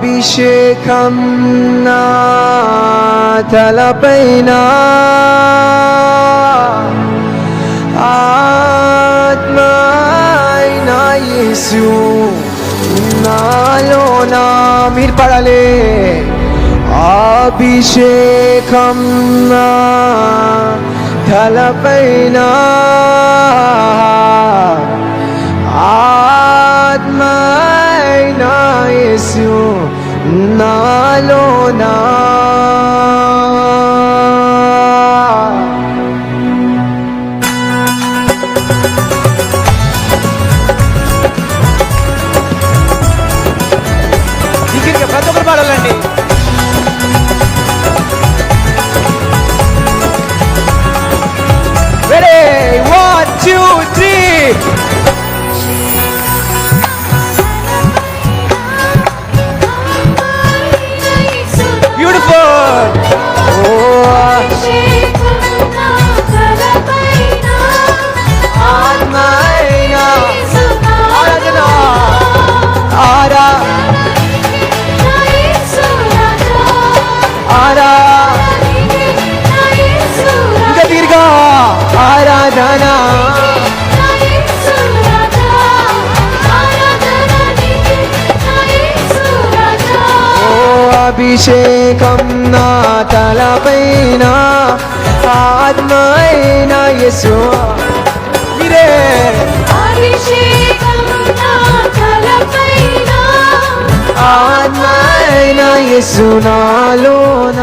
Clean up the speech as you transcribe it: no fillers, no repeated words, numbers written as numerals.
అభిషేకం నా తలపైన ఆత్మైన యేసు నాలోన మీరు పడాలి అభిషేకం నా తలపైన ఆత్మైన యేసు నాలోన ప్రతి ఒక్కరు పాడాలండి. Ready? 1, 2, 3. Beautiful. ఆరాధనా అభిషేకం నా తలపైన ఆత్మైన యేసు మీరే అభిషేకం నా తలపైన ఆత్మైన యేసు నాలోన